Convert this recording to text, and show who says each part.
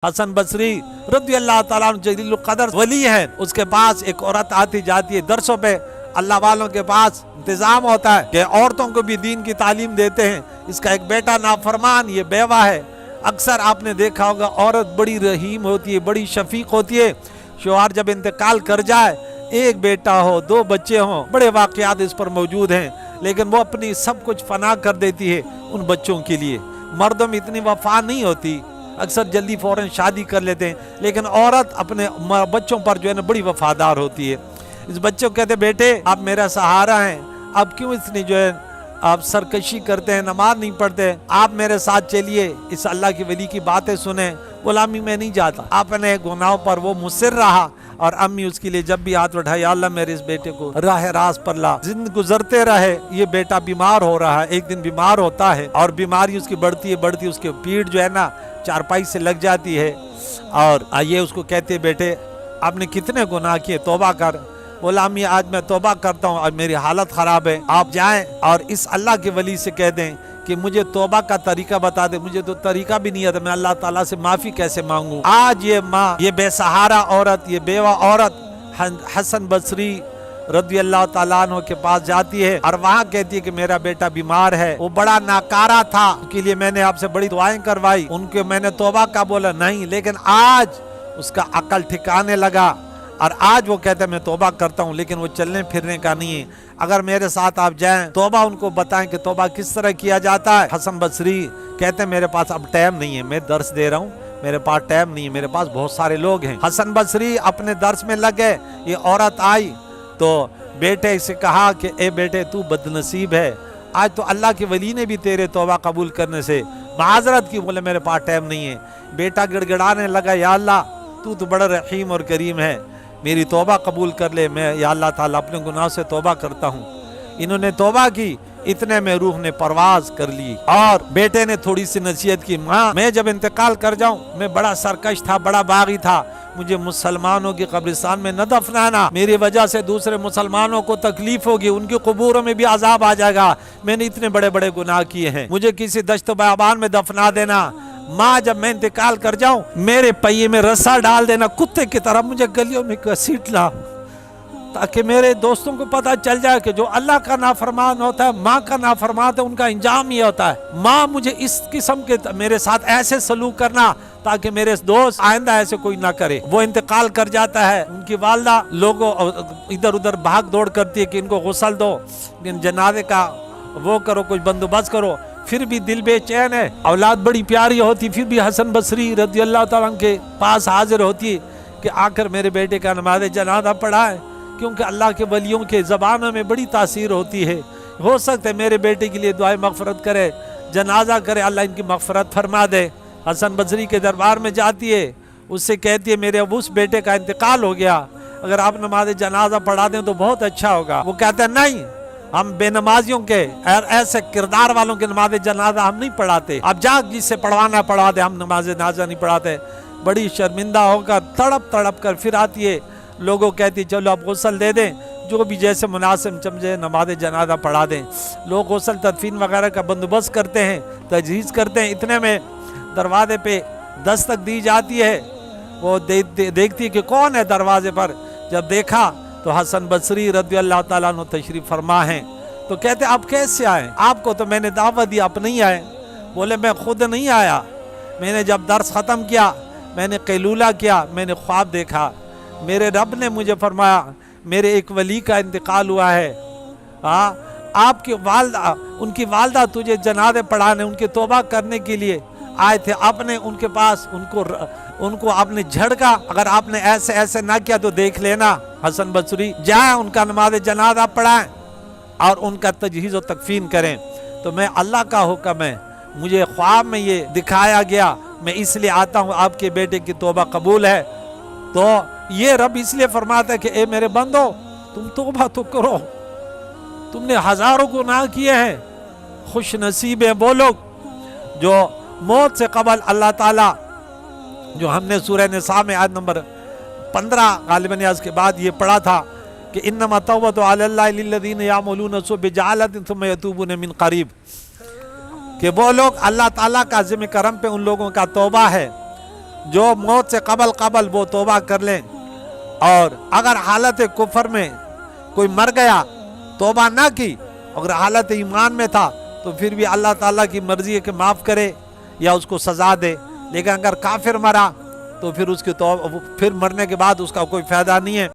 Speaker 1: حسن بصری رضی اللہ تعالیٰ عنہ جلیل القدر ولی ہے، اس کے پاس ایک عورت آتی جاتی ہے درسوں پہ، اللہ والوں کے پاس انتظام ہوتا ہے کہ عورتوں کو بھی دین کی تعلیم دیتے ہیں۔ اس کا ایک بیٹا نافرمان، یہ بیوہ ہے۔ اکثر آپ نے دیکھا ہوگا عورت بڑی رحیم ہوتی ہے، بڑی شفیق ہوتی ہے، شوہر جب انتقال کر جائے، ایک بیٹا ہو، دو بچے ہوں، بڑے واقعات اس پر موجود ہیں، لیکن وہ اپنی سب کچھ فنا کر دیتی ہے ان بچوں کے لیے۔ مردوں میں اتنی وفا نہیں ہوتی، اکثر جلدی فوراً شادی کر لیتے ہیں، لیکن عورت اپنے بچوں پر جو ہے نا بڑی وفادار ہوتی ہے۔ اس بچے کو کہتے بیٹے آپ میرا سہارا ہیں، آپ کیوں اتنی جو ہے آپ سرکشی کرتے ہیں، نماز نہیں پڑھتے، آپ میرے ساتھ چلیے، اس اللہ کی ولی کی باتیں سنیں۔ بولا امی میں نہیں جاتا۔ اپنے گناہوں پر وہ مصر رہا، اور امی اس کے لیے جب بھی ہاتھ اٹھایا، یا اللہ میرے اس بیٹے کو راہ راست پر لا۔ زندگی گزرتے رہے، یہ بیٹا بیمار ہو رہا ہے، ایک دن بیمار ہوتا ہے اور بیماری اس کی بڑھتی ہے، اس کے پیٹ جو ہے نا چارپائی سے لگ جاتی ہے، اور یہ اس کو کہتے بیٹے آپ نے کتنے گناہ کیے، توبہ کر۔ بولا امی آج میں توبہ کرتا ہوں، اور میری حالت خراب ہے، آپ جائیں اور اس اللہ کے ولی سے کہہ دیں کہ مجھے توبہ کا طریقہ بتا دے، مجھے تو طریقہ بھی نہیں آتا، میں اللہ تعالیٰ سے معافی کیسے مانگوں۔ آج یہ ماں، یہ بے سہارا عورت، یہ بیوہ عورت حسن بصری رضی اللہ تعالیٰ عنہ کے پاس جاتی ہے اور وہاں کہتی ہے کہ میرا بیٹا بیمار ہے، وہ بڑا ناکارہ تھا، اس کے لیے میں نے آپ سے بڑی دعائیں کروائی، ان کے میں نے توبہ کا بولا نہیں، لیکن آج اس کا عقل ٹھکانے لگا، اور آج وہ کہتا ہے میں توبہ کرتا ہوں، لیکن وہ چلنے پھرنے کا نہیں ہے۔ اگر میرے ساتھ آپ جائیں، توبہ ان کو بتائیں کہ توبہ کس طرح کیا جاتا ہے۔ حسن بصری کہتے ہیں میرے پاس اب ٹائم نہیں ہے، میں درس دے رہا ہوں، میرے پاس ٹائم نہیں ہے، میرے پاس بہت سارے لوگ ہیں۔ حسن بصری اپنے درس میں لگ گئے، یہ عورت آئی تو بیٹے سے کہا کہ اے بیٹے تو بد نصیب ہے، آج تو اللہ کے ولی نے بھی تیرے توبہ قبول کرنے سے معذرت کی۔ بولے میرے پاس ٹائم نہیں ہے۔ بیٹا گڑ گڑانے لگا، یا اللہ تو بڑا رحیم اور کریم ہے، میری توبہ قبول کر لے، میں یا اللہ تعالیٰ اپنے گناہ سے توبہ کرتا ہوں۔ انہوں نے توبہ کی، اتنے میں روح نے پرواز کر لی، اور بیٹے نے تھوڑی سی نصیحت کی، ماں میں جب انتقال کر جاؤں، میں بڑا سرکش تھا، بڑا باغی تھا، مجھے مسلمانوں کی قبرستان میں نہ دفنانا، میری وجہ سے دوسرے مسلمانوں کو تکلیف ہوگی، ان کی قبوروں میں بھی عذاب آ جائے گا، میں نے اتنے بڑے بڑے گناہ کیے ہیں، مجھے کسی دشت و بیابان میں دفنا دینا، ماں جب میں انتقال کر جاؤں میرے پہیے میں رسا ڈال دینا کتے کی طرح، مجھے گلیوں میں گھسیٹنا، تاکہ میرے دوستوں کو پتہ چل جائے کہ جو اللہ کا نافرمان ہوتا ہے، ماں کا نافرمان ہے، ان کا انجام یہ ہوتا ہے۔ ماں مجھے اس قسم کے میرے ساتھ ایسے سلوک کرنا تاکہ میرے دوست آئندہ ایسے کوئی نہ کرے۔ وہ انتقال کر جاتا ہے، ان کی والدہ لوگوں ادھر ادھر بھاگ دوڑ کرتی ہے کہ ان کو غسل دو، جنازے کا وہ کرو، کچھ بندوبست کرو، پھر بھی دل بے چین ہے۔ اولاد بڑی پیاری ہوتی، پھر بھی حسن بصری رضی اللہ تعالیٰ عنہ کے پاس حاضر ہوتی ہے کہ آ کر میرے بیٹے کا نماز جنازہ پڑھا ہے، کیونکہ اللہ کے ولیوں کے زبانوں میں بڑی تاثیر ہوتی ہے، ہو سکتا ہے میرے بیٹے کے لیے دعائیں مغفرت کرے، جنازہ کرے، اللہ ان کی مغفرت فرما دے۔ حسن بصری کے دربار میں جاتی ہے، اس سے کہتی ہے میرے اب اس بیٹے کا انتقال ہو گیا، اگر آپ نماز جنازہ پڑھا دیں تو بہت اچھا ہوگا۔ وہ کہتے ہیں نہیں، ہم بے نمازیوں کے اور ایسے کردار والوں کے نماز جنازہ ہم نہیں پڑھاتے، اب جا جس سے پڑھوانا پڑھا دے، ہم نماز جنازہ نہیں پڑھاتے۔ بڑی شرمندہ ہو کر تڑپ تڑپ کر پھر آتی ہے، لوگوں کہتی چلو اب غسل دے دیں، جو بھی جیسے مناسب سمجھے نماز جنازہ پڑھا دیں۔ لوگ غسل تدفین وغیرہ کا بندوبست کرتے ہیں، تجہیز کرتے ہیں، اتنے میں دروازے پہ دستک دی جاتی ہے، وہ دیکھتی ہے کہ کون ہے دروازے پر، جب دیکھا تو حسن بصری رضی اللہ تعالیٰ عنہ تشریف فرما ہیں، تو کہتے آپ کیسے آئے، آپ کو تو میں نے دعوت دی، آپ نہیں آئے۔ بولے میں خود نہیں آیا، میں نے جب درس ختم کیا، میں نے قیلولہ کیا، میں نے خواب دیکھا، میرے رب نے مجھے فرمایا میرے ایک ولی کا انتقال ہوا ہے، آپ کی والدہ، ان کی والدہ تجھے جنازے پڑھانے، ان کی توبہ کرنے کے لیے آئے تھے، آپ نے ان کے پاس ان کو آپ نے جھڑکا، اگر آپ نے ایسے ایسے نہ کیا تو دیکھ لینا۔ حسن بصری جائیں، ان کا نماز جنازہ پڑھائیں اور ان کا تجہیز و تکفین کریں۔ تو میں اللہ کا حکم ہے، مجھے خواب میں یہ دکھایا گیا، میں اس لیے آتا ہوں، آپ کے بیٹے کی توبہ قبول ہے۔ تو یہ رب اس لیے فرماتا ہے کہ اے میرے بندو تم توبہ تو کرو، تم نے ہزاروں گناہ کیے ہیں، خوش نصیب ہیں وہ لوگ جو موت سے قبل اللہ تعالیٰ، جو ہم نے سورہ نساء میں آیت نمبر 15 غالباً اس کے بعد یہ پڑھا تھا کہ انما التوبۃ علی اللہ للذین یعملون السوء بجہالۃ ثم یتوبون من قریب، کہ وہ لوگ اللہ تعالیٰ کا ذمہ کرم پہ ان لوگوں کا توبہ ہے جو موت سے قبل وہ توبہ کر لیں، اور اگر حالت کفر میں کوئی مر گیا توبہ نہ کی، اگر حالت ایمان میں تھا تو پھر بھی اللہ تعالیٰ کی مرضی ہے کہ معاف کرے یا اس کو سزا دے، لیکن اگر کافر مرا تو پھر اس کی توبہ، پھر مرنے کے بعد اس کا کوئی فائدہ نہیں ہے۔